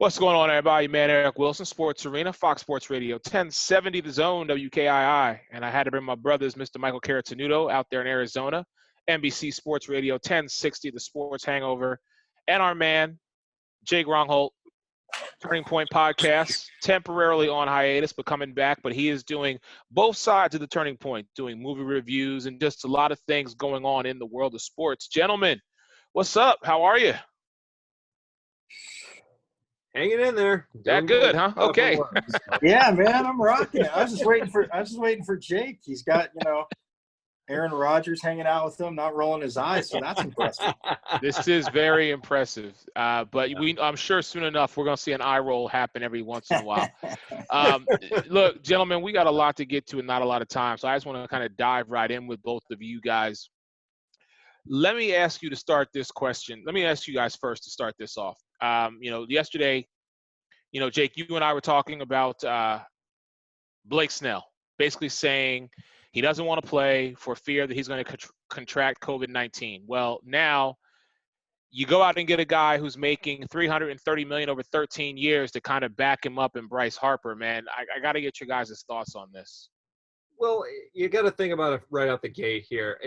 What's going on, everybody? Man, Eric Wilson, Sports Arena, Fox Sports Radio, 1070 The Zone, WKII. And I had to bring my brothers, Mr. Michael Carotenuto, out there in Arizona, NBC Sports Radio, 1060 The Sports Hangover, and our man, Jake Rongholt, Turning Point Podcast, temporarily on hiatus, but coming back. But he is doing both sides of the Turning Point, doing movie reviews and just a lot of things going on in the world of sports. Gentlemen, what's up? How are you? Hanging in there. That good, huh? Okay. Yeah, man, I'm rocking it. I was just waiting for Jake. He's got, Aaron Rodgers hanging out with him, not rolling his eyes, so that's impressive. This is very impressive. But I'm sure soon enough we're going to see an eye roll happen every once in a while. Look, gentlemen, we got a lot to get to and not a lot of time, so I just want to kind of dive right in with both of you guys. Let me ask you to start this question. Let me ask you guys first to start this off. Yesterday, Jake, you and I were talking about Blake Snell, basically saying he doesn't want to play for fear that he's going to contract COVID-19. Well, now you go out and get a guy who's making $330 million over 13 years to kind of back him up in Bryce Harper, man. I got to get your guys' thoughts on this. Well, you got to think about it right out the gate here.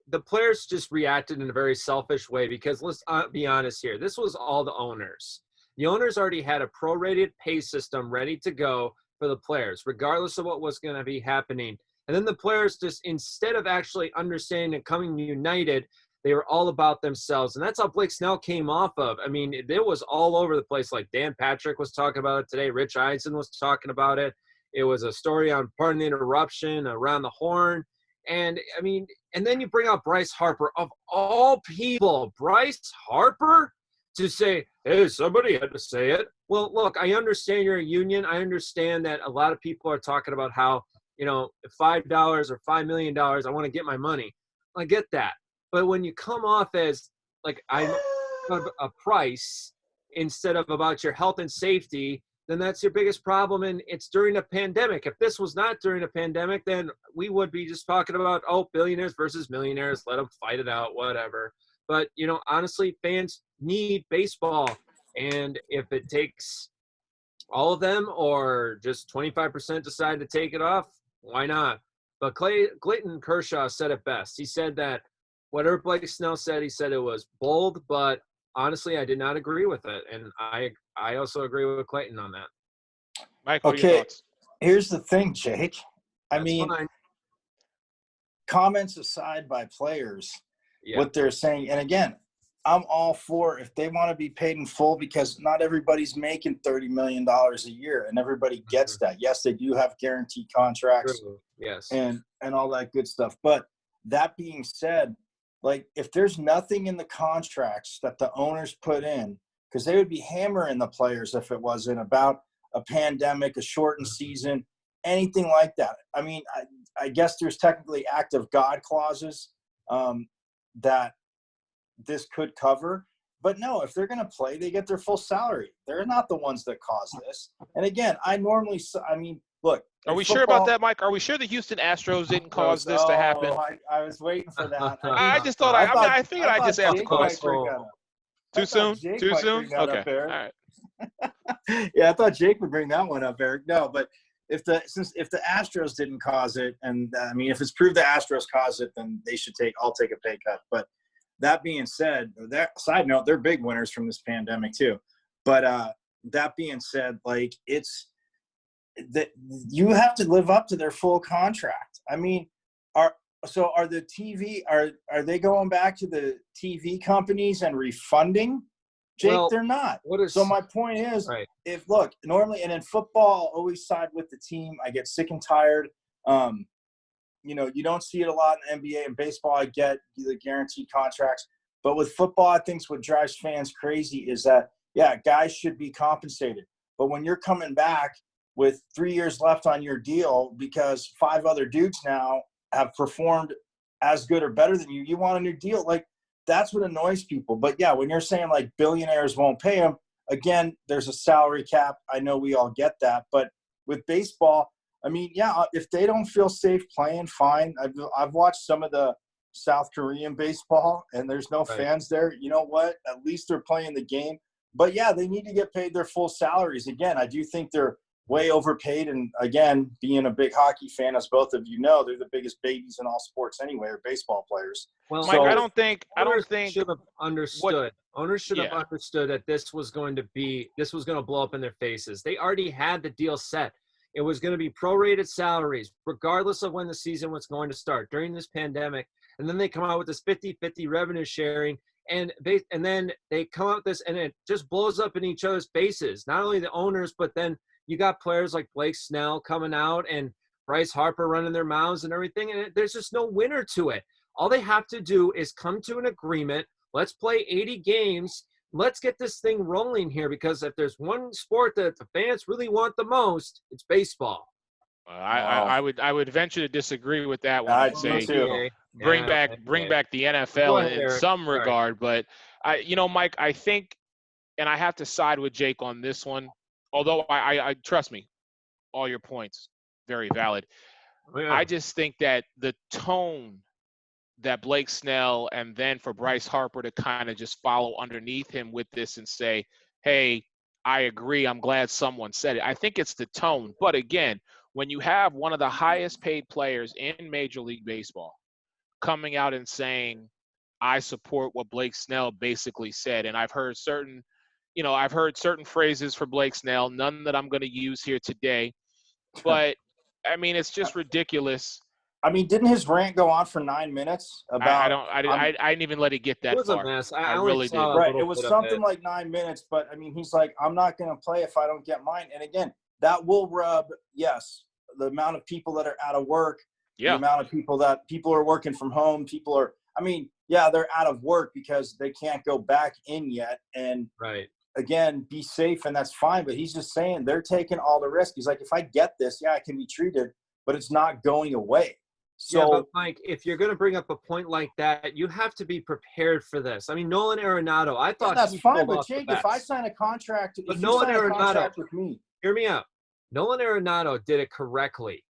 The players just reacted in a very selfish way because let's be honest here. This was all the owners. The owners already had a prorated pay system ready to go for the players, regardless of what was going to be happening. And then the players just, instead of actually understanding and coming united, they were all about themselves. And that's how Blake Snell came off of. I mean, it was all over the place. Like Dan Patrick was talking about it today. Rich Eisen was talking about it. It was a story on Pardon the Interruption, Around the Horn. And, I mean, and then you bring out Bryce Harper. Of all people, Bryce Harper to say, hey, somebody had to say it. Well, look, I understand you're a union. I understand that a lot of people are talking about how, $5 or $5 million, I want to get my money. I get that. But when you come off as, like, I'm a price instead of about your health and safety, then that's your biggest problem, and it's during a pandemic. If this was not during a pandemic, then we would be just talking about, billionaires versus millionaires, let them fight it out, whatever. But, honestly, fans need baseball, and if it takes all of them or just 25% decide to take it off, why not? But Clayton Kershaw said it best. He said that whatever Blake Snell said, he said it was bold, but honestly, I did not agree with it, and I also agree with Clayton on that. Mike, what are your thoughts? Here's the thing, Jake. Fine. Comments aside by players, Yeah. what they're saying, and again, I'm all for if they want to be paid in full because not everybody's making $30 million a year, and everybody gets that. Yes, they do have guaranteed contracts. True. Yes. And all that good stuff. But that being said, like, if there's nothing in the contracts that the owners put in, because they would be hammering the players if it wasn't about a pandemic, a shortened season, anything like that. I mean, I guess there's technically act of God clauses that this could cover. But no, if they're going to play, they get their full salary. They're not the ones that cause this. And again, look. Are we sure about that, Mike? Are we sure the Houston Astros didn't cause this to happen? I was waiting for that. I just thought I figured I'd just ask the question. Too soon? Okay. All right. Yeah, I thought Jake would bring that one up, Eric. No, but if the Astros didn't cause it, and if it's proved the Astros caused it, then I'll take a pay cut. But that being said, side note, they're big winners from this pandemic too. But that being said, like, it's that you have to live up to their full contract. I mean, are they going back to the TV companies and refunding? Jake, Well, they're not. what So my point is, Right. Normally, and in football, I'll always side with the team. I get sick and tired. You don't see it a lot in the NBA and baseball. I get the guaranteed contracts, but with football, I think what drives fans crazy is that, guys should be compensated. But when you're coming back with 3 years left on your deal because 5 other dudes now have performed as good or better than you, you want a new deal. Like, that's what annoys people. But yeah, when you're saying like billionaires won't pay them, again, there's a salary cap. I know we all get that. But with baseball, if they don't feel safe playing, fine. I've watched some of the South Korean baseball and there's no fans there. You know what? At least they're playing the game. But yeah, they need to get paid their full salaries. Again, I do think they're way overpaid. And again, being a big hockey fan, as both of you know, they're the biggest babies in all sports anyway, or baseball players. Well, Mike, so I don't think should have understood. Owners should have Yeah. understood that this was going to blow up in their faces. They already had the deal set. It was going to be prorated salaries, regardless of when the season was going to start during this pandemic. And then they come out with this 50-50 revenue sharing, and then they come out with this, and it just blows up in each other's faces. Not only the owners, but then you got players like Blake Snell coming out and Bryce Harper running their mouths and everything, and there's just no winner to it. All they have to do is come to an agreement. Let's play 80 games. Let's get this thing rolling here, because if there's one sport that the fans really want the most, it's baseball. I would venture to disagree with that one and say bring back the NFL in some regard. But Mike, I think, and I have to side with Jake on this one. Although I trust me, all your points very valid. Yeah. I just think that the tone that Blake Snell, and then for Bryce Harper to kind of just follow underneath him with this and say, hey, I agree, I'm glad someone said it. I think it's the tone. But again, when you have one of the highest paid players in Major League Baseball coming out and saying, I support what Blake Snell basically said, and I've heard certain phrases for Blake Snell, none that I'm going to use here today. But, I mean, it's just ridiculous. I mean, didn't his rant go on for 9 minutes? I didn't even let it get that far. It was a mess. I really did. Right, it was something like 9 minutes, but I mean, he's like, I'm not going to play if I don't get mine. And again, that will rub, yes, the amount of people that are out of work, the amount of people are working from home, they're out of work because they can't go back in yet. And again, be safe, and that's fine. But he's just saying they're taking all the risk. He's like, if I get this, I can be treated, but it's not going away. So, but Mike, if you're going to bring up a point like that, you have to be prepared for this. I mean, Nolan Arenado, I thought that's fine. But Jake, if I sign a contract, but Nolan Arenado, with me, hear me out. Nolan Arenado did it correctly.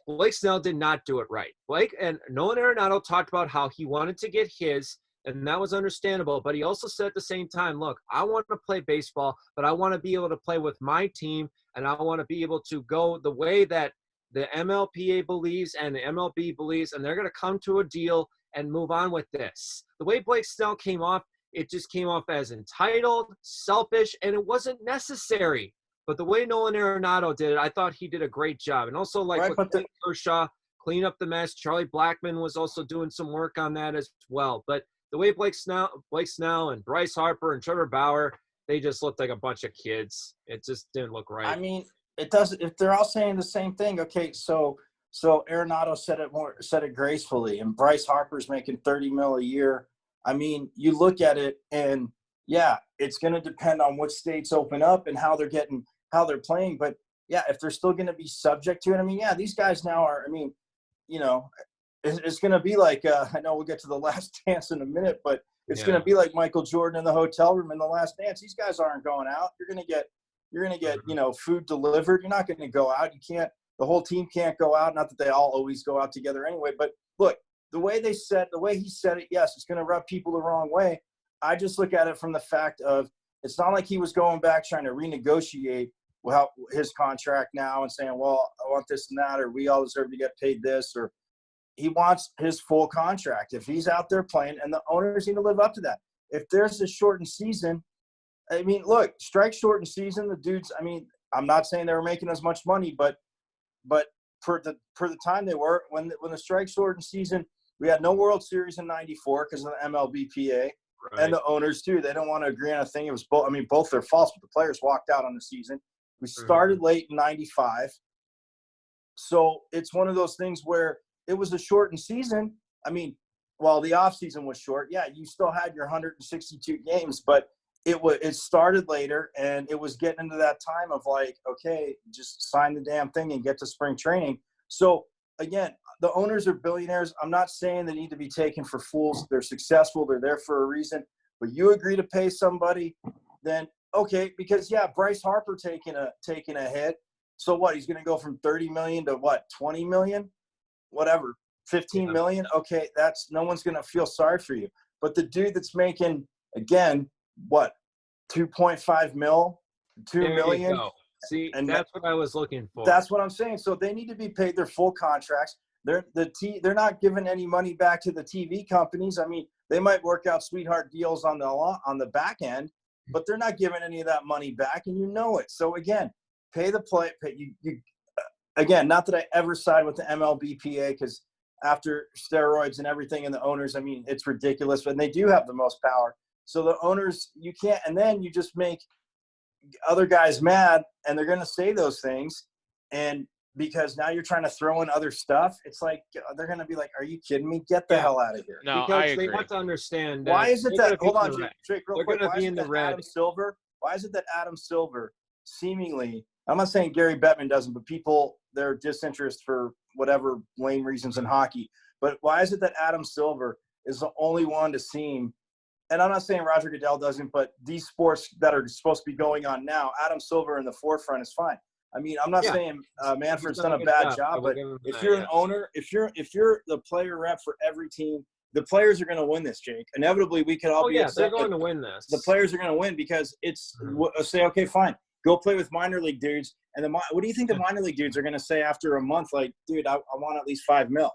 Blake Snell did not do it right. Nolan Arenado talked about how he wanted to get his, and that was understandable. But he also said at the same time, look, I want to play baseball, but I want to be able to play with my team, and I want to be able to go the way that the MLPA believes and the MLB believes, and they're going to come to a deal and move on with this. The way Blake Snell came off, it just came off as entitled, selfish, and it wasn't necessary. But the way Nolan Arenado did it, I thought he did a great job. And also, Kershaw, clean up the mess. Charlie Blackmon was also doing some work on that as well. But the way Blake Snell and Bryce Harper and Trevor Bauer, they just looked like a bunch of kids. It just didn't look right. I mean, it doesn't. If they're all saying the same thing, okay. So Arenado said it gracefully, and Bryce Harper's making $30 million a year. I mean, you look at it, and yeah, it's going to depend on which states open up and how they're playing. But yeah, if they're still going to be subject to it, I mean, yeah, these guys now are. I mean, it's going to be like I know we'll get to the Last Dance in a minute, but it's going to be like Michael Jordan in the hotel room in the Last Dance. These guys aren't going out. You're going to get food delivered. You're not going to go out. You can't. The whole team can't go out. Not that they all always go out together anyway. But look, the way he said it, yes, it's going to rub people the wrong way. I just look at it from the fact of it's not like he was going back trying to renegotiate his contract now and saying, well, I want this and that, or we all deserve to get paid this, or he wants his full contract. If he's out there playing, and the owners need to live up to that. If there's a shortened season, I mean, look, strike shortened season, the dudes, I mean, I'm not saying they were making as much money, but for the time they were, when the strike shortened season, we had no World Series in '94 because of the MLBPA. Right. And the owners too. They don't want to agree on a thing. It was both. I mean, both their faults, but the players walked out on the season. We started late in '95, so it's one of those things where it was a shortened season. I mean, while the off season was short, yeah, you still had your 162 games, but it started later, and it was getting into that time of like, okay, just sign the damn thing and get to spring training. So again, the owners are billionaires. I'm not saying they need to be taken for fools. They're successful. They're there for a reason. But you agree to pay somebody, then okay, because yeah, Bryce Harper taking a hit. So what? He's going to go from 30 million to what? 20 million, whatever, 15 million. Okay, no one's going to feel sorry for you. But the dude that's making, again, what, 2.5 mil, 2 there million. You go. See, and that's what I was looking for. That's what I'm saying. So they need to be paid their full contracts. They're not giving any money back to the TV companies. I mean, they might work out sweetheart deals on the back end, but they're not giving any of that money back, and you know it. So again, pay the play. Again, not that I ever side with the MLBPA, because after steroids and everything and the owners, I mean, it's ridiculous, but they do have the most power. So the owners, you can't, and then you just make other guys mad, and they're going to say those things. And because now you're trying to throw in other stuff, it's like, they're going to be like, are you kidding me? Get the hell out of here. No, because I agree. they have to understand why is it that, hold on, Jake, real they're quick. going to Why be is in it the that red. Why is it that Adam Silver seemingly, I'm not saying Gary Bettman doesn't, but people, their disinterest for whatever lame reasons in hockey, but why is it that Adam Silver is the only one to seem, and I'm not saying Roger Goodell doesn't, but these sports that are supposed to be going on now, Adam Silver in the forefront is fine. I mean, I'm not saying Manfred's done a bad job, but if you're an owner, if you're the player rep for every team, the players are going to win this, Jake. Inevitably, we could all be upset. They're going to win this. The players are going to win because it's say, okay, fine, go play with minor league dudes. And what do you think the minor league dudes are going to say after a month? Like, dude, I want at least $5 million.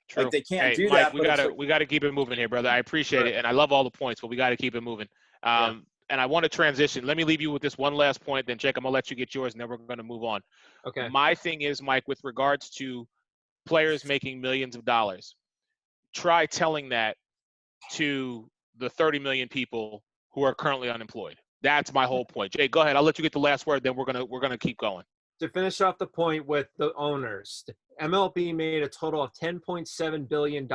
True. Like, they can't do Mike, that. We gotta keep it moving here, brother. I appreciate it, and I love all the points, but we got to keep it moving. And I want to transition. Let me leave you with this one last point, then Jake, I'm gonna let you get yours, and then we're gonna move on. Okay. My thing is, Mike, with regards to players making millions of dollars, try telling that to the 30 million people who are currently unemployed. That's my whole point. Jake, go ahead. I'll let you get the last word, then we're gonna keep going. To finish off the point with the owners, MLB made a total of $10.7 billion.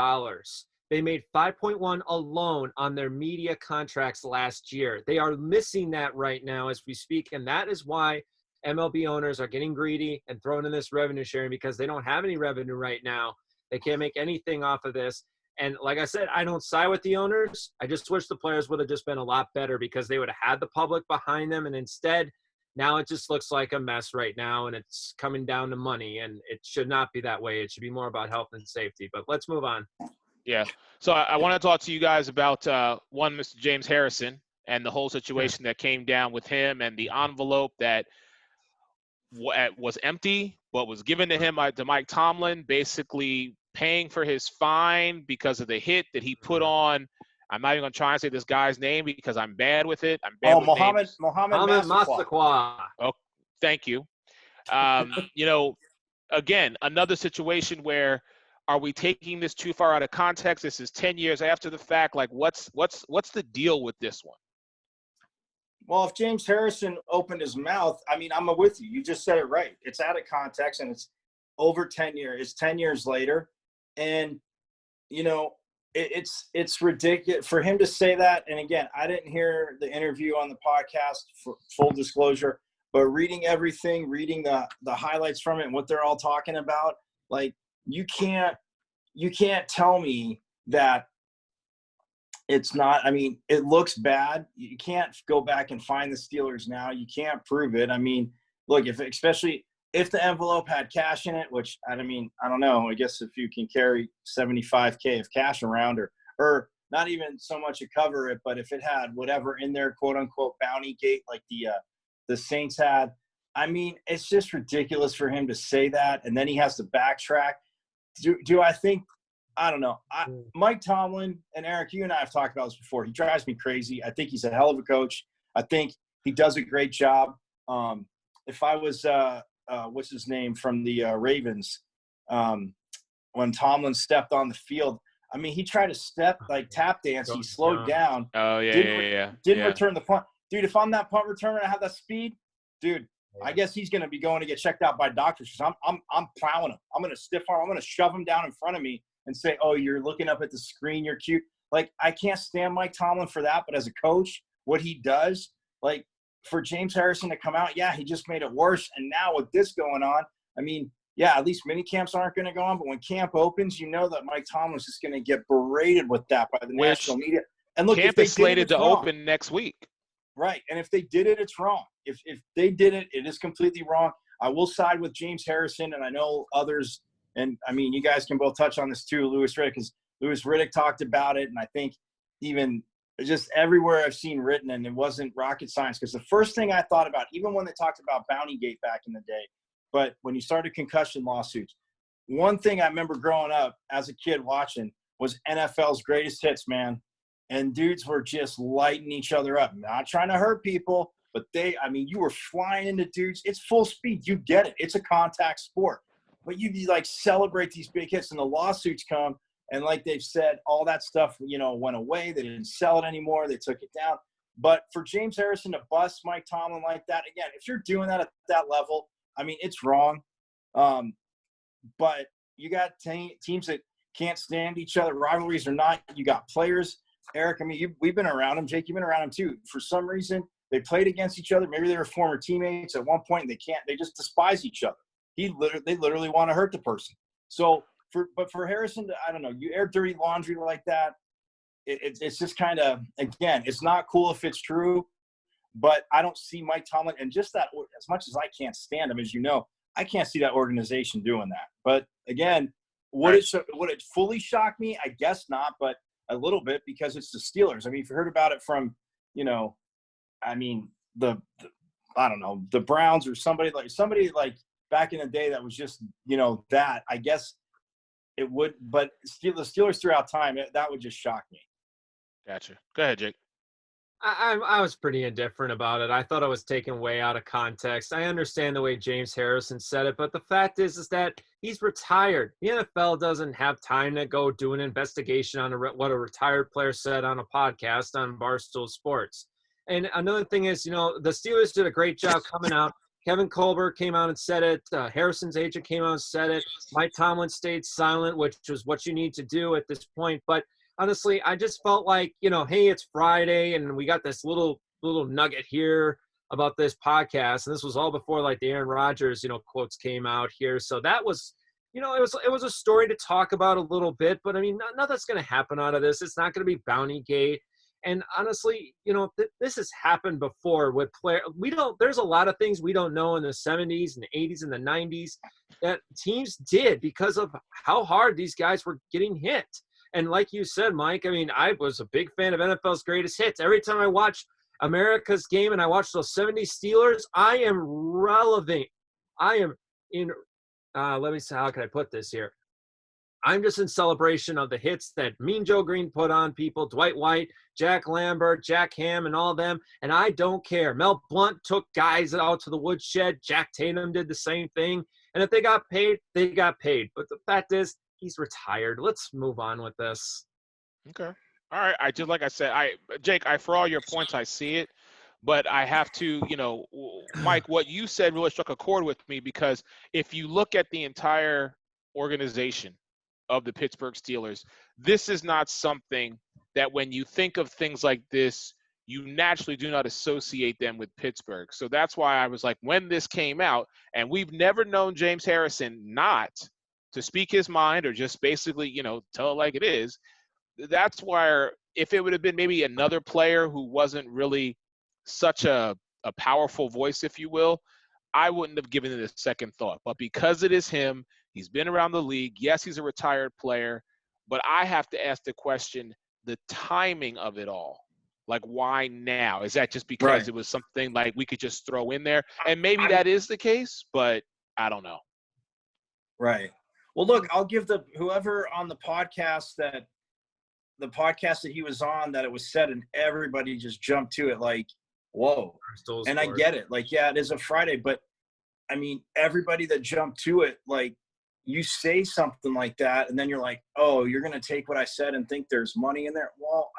They made 5.1 alone on their media contracts last year. They are missing that right now as we speak, and that is why MLB owners are getting greedy and throwing in this revenue sharing, because they don't have any revenue right now. They can't make anything off of this. And like I said, I don't side with the owners. I just wish the players would have just been a lot better, because they would have had the public behind them, and instead – now it just looks like a mess right now, and it's coming down to money, and it should not be that way. It should be more about health and safety. But let's move on. Yeah. So I want to talk to you guys about one, Mr. James Harrison, and the whole situation that came down with him, and the envelope that was empty, but was given to him to Mike Tomlin, basically paying for his fine because of the hit that he put on. I'm not even going to try and say this guy's name because I'm bad with it. I'm bad with names. Mohammed Massaquoi. Oh, thank you. Again, another situation where, are we taking this too far out of context? This is 10 years after the fact. Like, what's the deal with this one? Well, if James Harrison opened his mouth, I mean, I'm with you. You just said it right. It's out of context, and it's over 10 years. It's 10 years later. And, it's ridiculous for him to say that. And again, I didn't hear the interview on the podcast, for full disclosure, but reading everything, reading the highlights from it and what they're all talking about, like, you can't tell me that it's not. I mean, it looks bad. You can't go back and find the Steelers now. You can't prove it. I mean, look, especially if the envelope had cash in it, which, I mean, I don't know. I guess if you can carry $75K of cash around, or not even so much to cover it, but if it had whatever in there, quote unquote, bounty gate, like the Saints had, I mean, it's just ridiculous for him to say that. And then he has to backtrack. Do I think, I don't know. Mike Tomlin, and Eric, you and I have talked about this before. He drives me crazy. I think he's a hell of a coach. I think he does a great job. If I was, what's his name from the Ravens, when Tomlin stepped on the field, I mean, he tried to tap dance. He slowed down. Oh, yeah, Didn't return the punt. Dude, if I'm that punt returner and I have that speed, dude, I guess he's going to be going to get checked out by doctors, because I'm plowing him. I'm going to stiff arm. I'm going to shove him down in front of me and say, oh, you're looking up at the screen. You're cute. Like, I can't stand Mike Tomlin for that. But as a coach, what he does, like, for James Harrison to come out, yeah, he just made it worse. And now with this going on, I mean, yeah, at least mini camps aren't going to go on. But when camp opens, you know that Mike Tomlin's just going to get berated with that by the national media. And look, camp is slated to open next week. Right. And if they did it, it's wrong. If they did it, it is completely wrong. I will side with James Harrison, and I know others, and I mean, you guys can both touch on this too, Louis Riddick, because Louis Riddick talked about it, and I think even just everywhere I've seen written, and it wasn't rocket science, because the first thing I thought about, even when they talked about Bountygate back in the day, but when you started concussion lawsuits, one thing I remember growing up as a kid watching was NFL's Greatest Hits, man. And dudes were just lighting each other up. Not trying to hurt people, but you were flying into dudes. It's full speed. You get it. It's a contact sport. But you like celebrate these big hits, and the lawsuits come. And like they've said, all that stuff, went away. They didn't sell it anymore. They took it down. But for James Harrison to bust Mike Tomlin like that, again, if you're doing that at that level, it's wrong. But you got teams that can't stand each other, rivalries or not. You got players. Eric, we've been around them. Jake, you've been around them too. For some reason, they played against each other. Maybe they were former teammates at one point, and they just despise each other. They literally want to hurt the person. So, for Harrison, I don't know, you air dirty laundry like that. It's just kind of, again, it's not cool if it's true, but I don't see Mike Tomlin, and just that, as much as I can't stand him, as you know, I can't see that organization doing that. But again, would it fully shock me? I guess not, but a little bit, because it's the Steelers. If you heard about it from, the I don't know, the Browns or somebody like back in the day that was just, that, I guess it would, but the Steelers throughout time, that would just shock me. Gotcha. Go ahead, Jake. I was pretty indifferent about it. I thought it was taken way out of context. I understand the way James Harrison said it, but the fact is that he's retired. The NFL doesn't have time to go do an investigation on what a retired player said on a podcast on Barstool Sports. And another thing is, the Steelers did a great job coming out. Kevin Colbert came out and said it. Harrison's agent came out and said it. Mike Tomlin stayed silent, which was what you need to do at this point. But honestly, I just felt like, hey, it's Friday, and we got this little nugget here about this podcast. And this was all before like the Aaron Rodgers, quotes came out here. So that was, it was a story to talk about a little bit, but nothing's going to happen out of this. It's not going to be Bountygate. And honestly, this has happened before with players. There's a lot of things we don't know in the 70s and the 80s and the 90s that teams did because of how hard these guys were getting hit. And like you said, Mike, I was a big fan of NFL's Greatest Hits. Every time I watch America's game and I watch those 70s Steelers, I am relevant. I am in, let me see, how can I put this here? I'm just in celebration of the hits that Mean Joe Green put on people, Dwight White, Jack Lambert, Jack Ham, and all of them, and I don't care. Mel Blount took guys out to the woodshed. Jack Tatum did the same thing. And if they got paid, they got paid. But the fact is, he's retired. Let's move on with this. Okay. All right. Like I said, Jake, for all your points, I see it. But I have to, Mike, what you said really struck a chord with me, because if you look at the entire organization of the Pittsburgh Steelers, this is not something that when you think of things like this, you naturally do not associate them with Pittsburgh. So that's why I was like, when this came out, and we've never known James Harrison not to speak his mind or just basically, tell it like it is. That's why if it would have been maybe another player who wasn't really such a powerful voice, if you will, I wouldn't have given it a second thought. But because it is him, he's been around the league. Yes, he's a retired player, but I have to ask the question, the timing of it all. Like, why now? Is that just because It was something like we could just throw in there? And maybe that is the case, but I don't know. Right. Well, look, I'll give whoever on the podcast that he was on, that it was said and everybody just jumped to it like, whoa. And I get it. Like, yeah, it is a Friday, but everybody that jumped to it, like, you say something like that and then you're like, oh, you're going to take what I said and think there's money in there. Well,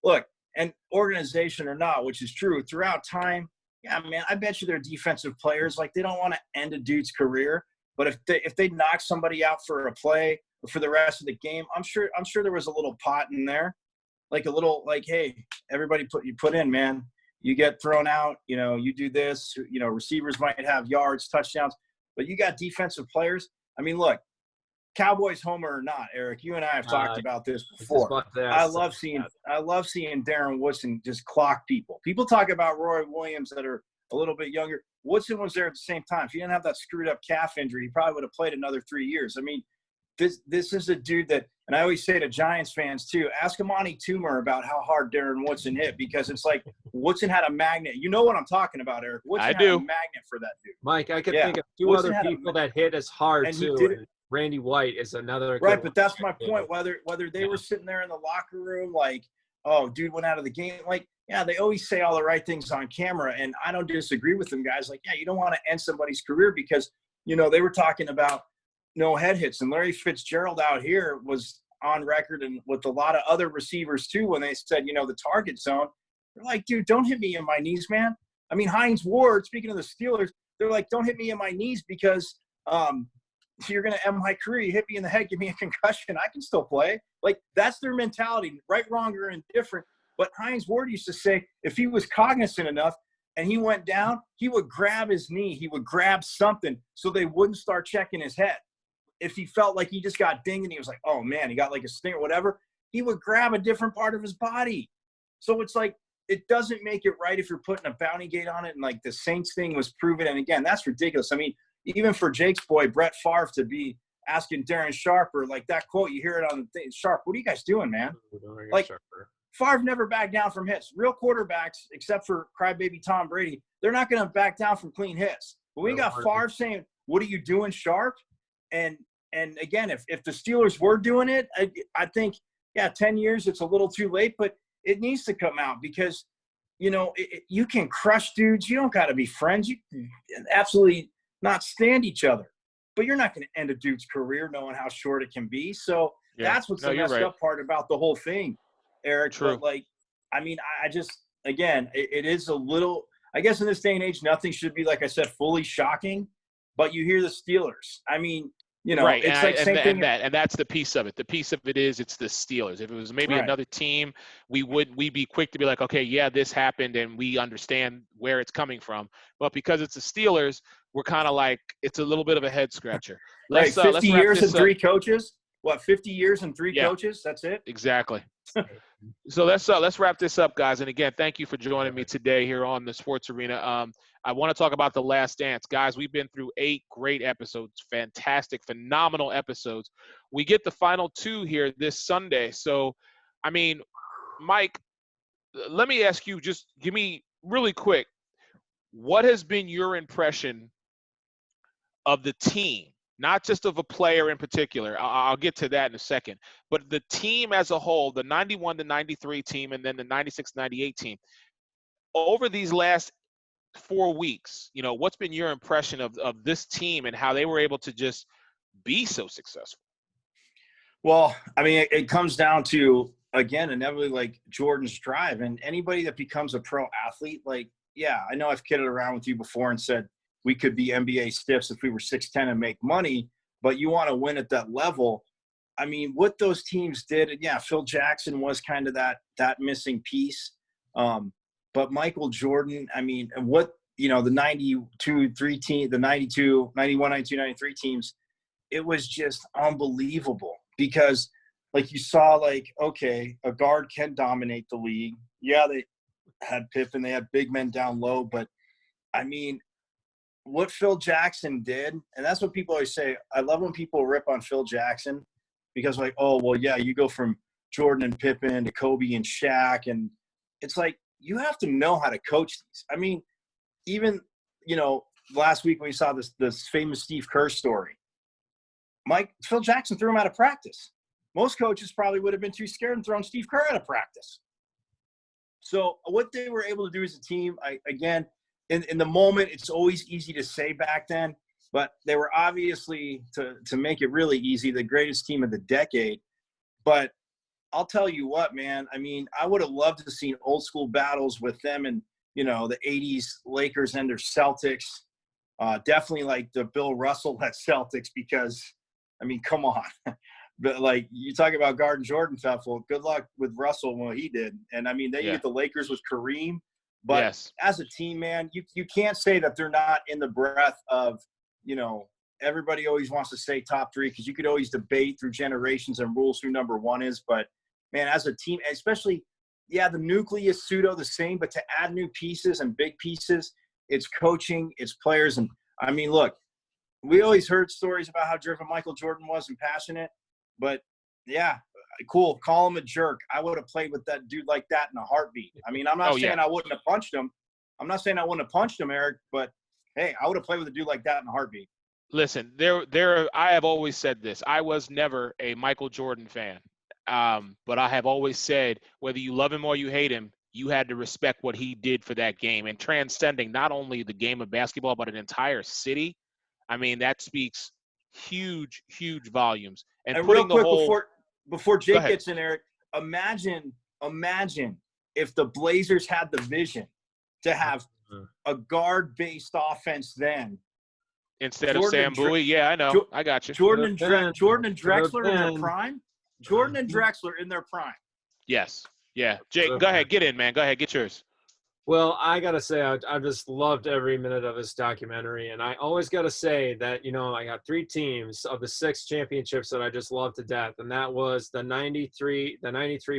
look, and organization or not, which is true throughout time. Yeah, man, I bet you they're defensive players. Like, they don't want to end a dude's career, but if they knock somebody out for a play or for the rest of the game, I'm sure there was a little pot in there, like a little, like, hey, everybody put in, man. You get thrown out, you do this, receivers might have yards, touchdowns, but you got defensive players. Look, Cowboys homer or not, Eric, you and I have talked about this before. I love seeing Darren Woodson just clock people. People talk about Roy Williams that are a little bit younger. Woodson was there at the same time. If he didn't have that screwed up calf injury, he probably would have played another 3 years. This is a dude that, And I always say to Giants fans too, ask Amani Toomer about how hard Darren Woodson hit, because it's like Woodson had a magnet. You know what I'm talking about, Eric? Woodson had a magnet for that dude. Mike, I could think of two other people that hit as hard and too. He did it. Randy White is another. Right, but that's my point. Whether they were sitting there in the locker room like, oh, dude went out of the game. Like, yeah, they always say all the right things on camera, and I don't disagree with them guys. Like, yeah, you don't want to end somebody's career because, you know, they were talking about no head hits, and Larry Fitzgerald out here was on record and with a lot of other receivers too when they said, you know, the target zone. They're like, dude, don't hit me in my knees, man. I mean, Hines Ward, speaking of the Steelers, they're like, don't hit me in my knees because you're going to end my career. You hit me in the head, give me a concussion. I can still play. Like, that's their mentality, right, wrong, or indifferent. But Hines Ward used to say if he was cognizant enough and he went down, he would grab his knee. He would grab something so they wouldn't start checking his head. If he felt like he just got dinged and he was like, oh, man, he got like a sting or whatever, he would grab a different part of his body. So it's like, it doesn't make it right if you're putting a bounty gate on it. And like the Saints thing was proven. And again, that's ridiculous. I mean, even for Jake's boy, Brett Favre, to be asking Darren Sharper, like that quote, you hear it on the thing, Sharp, what are you guys doing, man? Like, Favre never backed down from hits. Real quarterbacks, except for crybaby Tom Brady, they're not going to back down from clean hits. But we got Favre saying, what are you doing, Sharp? And again, if the Steelers were doing it, I think, 10 years, it's a little too late, but it needs to come out because, you know, you can crush dudes. You don't got to be friends. You can absolutely not stand each other, but you're not going to end a dude's career knowing how short it can be. So that's what's the messed up part about the whole thing, Eric. True. But like, I mean, I just, again, it is a little, I guess in this day and age, nothing should be, like I said, fully shocking, but you hear the Steelers. I mean, you know, right. It's and, like and, same and thing. That, and that's the piece of it. The piece of it is it's the Steelers. If it was maybe another team, we'd be quick to be like, okay, yeah, this happened and we understand where it's coming from. But because it's the Steelers, we're kind of like, it's a little bit of a head scratcher. Let's 50 years and 3 coaches. What, 50 years and 3 coaches? That's it? Exactly. So let's wrap this up, guys. And again, thank you for joining me today here on the Sports Arena. I want to talk about The Last Dance. Guys, we've been through 8 great episodes, fantastic, phenomenal episodes. We get the final 2 here this Sunday. So, I mean, Mike, let me ask you, just give me really quick, what has been your impression of the team? Not just of a player in particular. I'll get to that in a second. But the team as a whole, the 91 to 93 team and then the 96-98 team, over these last 4 weeks, you know, what's been your impression of this team and how they were able to just be so successful? Well, I mean, it comes down to, again, inevitably, like Jordan's drive. And anybody that becomes a pro athlete, like, yeah, I know I've kidded around with you before and said we could be NBA stiffs if we were 6'10" and make money, but you want to win at that level. I mean, what those teams did, and yeah, Phil Jackson was kind of that missing piece. But Michael Jordan, I mean, what, you know, the 92-3 team, the 92, 91, 92, 93 teams, it was just unbelievable because, like, you saw, like, okay, a guard can dominate the league. Yeah, they had Pippen, they had big men down low, but, I mean, what Phil Jackson did, and that's what people always say. I love when people rip on Phil Jackson because, like, oh, well, yeah, you go from Jordan and Pippen to Kobe and Shaq, and it's like you have to know how to coach these. I mean, even, you know, last week we saw this famous Steve Kerr story. Phil Jackson threw him out of practice. Most coaches probably would have been too scared and thrown Steve Kerr out of practice. So what they were able to do as a team, again, in the moment, it's always easy to say back then, but they were obviously, to make it really easy, the greatest team of the decade. But I'll tell you what, man, I mean, I would have loved to have seen old school battles with them and, you know, the 80s Lakers and their Celtics. Definitely like the Bill Russell at Celtics because, I mean, come on. But, like, you talk about guarding Jordan stuff. Well, good luck with Russell and what he did. And, I mean, they get the Lakers with Kareem. But as a team, man, you can't say that they're not in the breath of, you know, everybody always wants to say top 3 because you could always debate through generations and rules who number 1 is. But, man, as a team, especially, the nucleus pseudo the same, but to add new pieces and big pieces, it's coaching, it's players. And, I mean, look, we always heard stories about how driven Michael Jordan was and passionate, but Yeah, cool. Call him a jerk. I would have played with that dude like that in a heartbeat. I mean, I'm not saying I wouldn't have punched him. I'm not saying I wouldn't have punched him, Eric, but hey, I would have played with a dude like that in a heartbeat. Listen, I have always said this. I was never a Michael Jordan fan. But I have always said, whether you love him or you hate him, you had to respect what he did for that game, and transcending not only the game of basketball, but an entire city. I mean, that speaks huge, huge volumes. And real putting the quick whole before Go Jake ahead. gets in, Eric, imagine if the Blazers had the vision to have a guard-based offense then. Instead of Sam Bowie, yeah, I know. I got you. Jordan and Drexler in their prime. Jordan and Drexler in their prime. Yes. Yeah. Jake, go ahead. Get in, man. Go ahead. Get yours. Well, I got to say, I just loved every minute of this documentary. And I always got to say that, I got 3 teams of the 6 championships that I just loved to death. And that was the 93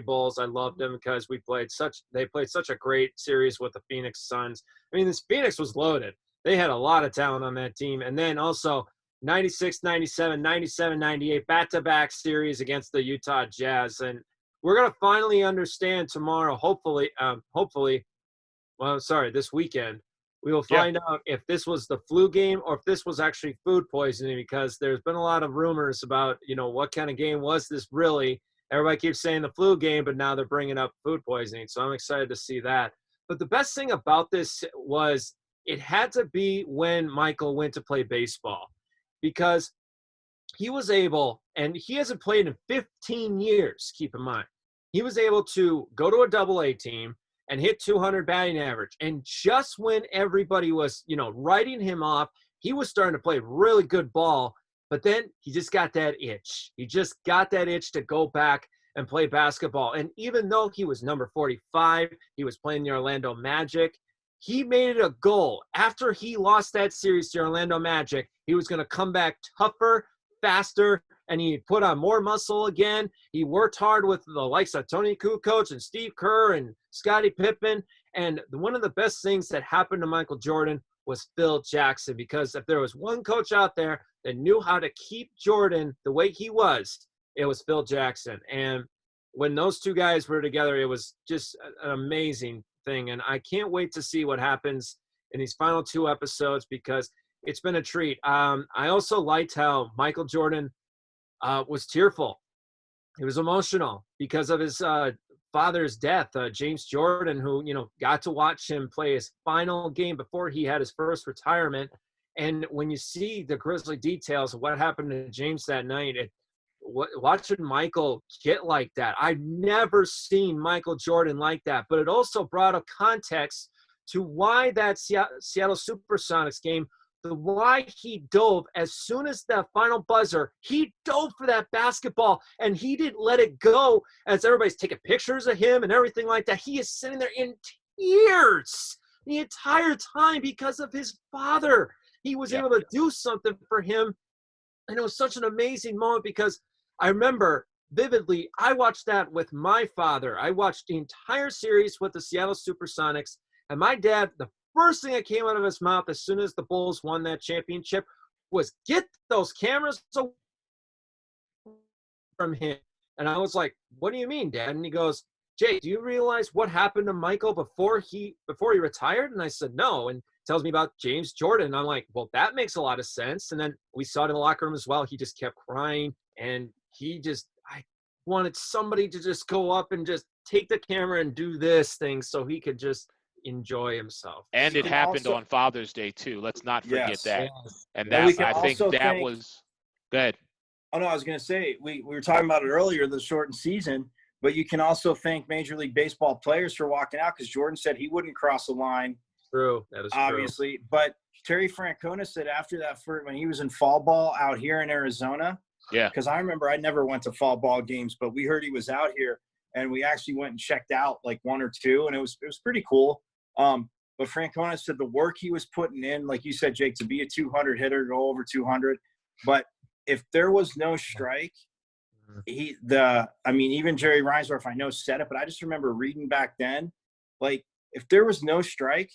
Bulls. I loved them because they played such a great series with the Phoenix Suns. I mean, this Phoenix was loaded. They had a lot of talent on that team. And then also 96, 97, 97, 98, back-to-back series against the Utah Jazz. And we're going to finally understand tomorrow, this weekend, we will find out if this was the flu game or if this was actually food poisoning, because there's been a lot of rumors about, what kind of game was this really. Everybody keeps saying the flu game, but now they're bringing up food poisoning. So I'm excited to see that. But the best thing about this was it had to be when Michael went to play baseball, because he was able, and he hasn't played in 15 years, keep in mind. He was able to go to a double-A team and hit 200 batting average. And just when everybody was, writing him off, he was starting to play really good ball. But then he just got that itch. He just got that itch to go back and play basketball. And even though he was number 45, he was playing the Orlando Magic, he made it a goal. After he lost that series to Orlando Magic, he was going to come back tougher, faster, and he put on more muscle again. He worked hard with the likes of Tony Kukoc and Steve Kerr and Scottie Pippen. And one of the best things that happened to Michael Jordan was Phil Jackson, because if there was one coach out there that knew how to keep Jordan the way he was, it was Phil Jackson. And when those two guys were together, it was just an amazing thing. And I can't wait to see what happens in these final 2 episodes, because it's been a treat. I also liked how Michael Jordan was tearful. He was emotional because of his father's death, James Jordan, who, got to watch him play his final game before he had his first retirement. And when you see the grisly details of what happened to James that night, watching Michael get like that, I've never seen Michael Jordan like that. But it also brought a context to why that Seattle Supersonics game, why he dove as soon as the final buzzer, he dove for that basketball, and he didn't let it go as everybody's taking pictures of him and everything like that. He is sitting there in tears the entire time because of his father. He was able to do something for him, and it was such an amazing moment, because I remember vividly, I watched that with my father. I watched the entire series with the Seattle Supersonics, and my dad, the first thing that came out of his mouth as soon as the Bulls won that championship was, "Get those cameras away from him." And I was like, "What do you mean, Dad?" And he goes, "Jay, do you realize what happened to Michael before he retired?" And I said, "No." And tells me about James Jordan. And I'm like, "Well, that makes a lot of sense." And then we saw it in the locker room as well. He just kept crying, and I wanted somebody to just go up and just take the camera and do this thing so he could just enjoy himself. And it happened on Father's Day too. Let's not forget that. Yes. And that, I think that was good. Oh no, I was going to say, we were talking about it earlier, the shortened season, but you can also thank Major League Baseball players for walking out, because Jordan said he wouldn't cross the line. True. That is obviously true. But Terry Francona said after that, when he was in fall ball out here in Arizona, because I remember I never went to fall ball games, but we heard he was out here, and we actually went and checked out like 1 or 2, and it was pretty cool. But Francona said the work he was putting in, like you said, Jake, to be a 200 hitter, go over 200. But if there was no strike, even Jerry Reinsdorf, I know, said it, but I just remember reading back then, like, if there was no strike,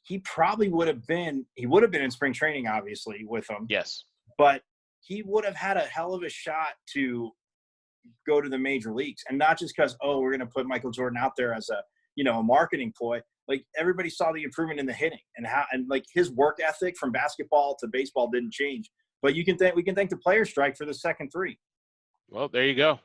he probably would have been in spring training, obviously, with them. Yes. But he would have had a hell of a shot to go to the major leagues, and not just because, oh, we're going to put Michael Jordan out there as a, a marketing ploy. Like, everybody saw the improvement in the hitting and like his work ethic from basketball to baseball didn't change. But we can thank the players' strike for the second 3. Well, there you go.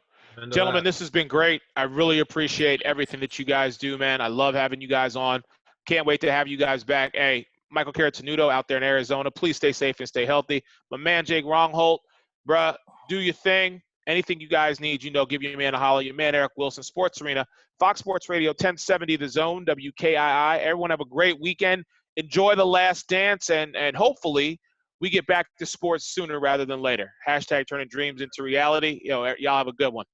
Gentlemen, this has been great. I really appreciate everything that you guys do, man. I love having you guys on. Can't wait to have you guys back. Hey, Michael Carotenuto out there in Arizona, please stay safe and stay healthy. My man, Jake Rongholt, bruh, do your thing. Anything you guys need, give your man a holler. Your man, Eric Wilson, Sports Arena, Fox Sports Radio, 1070 The Zone, WKII. Everyone have a great weekend. Enjoy The Last Dance, and hopefully we get back to sports sooner rather than later. # turning dreams into reality. Y'all have a good one.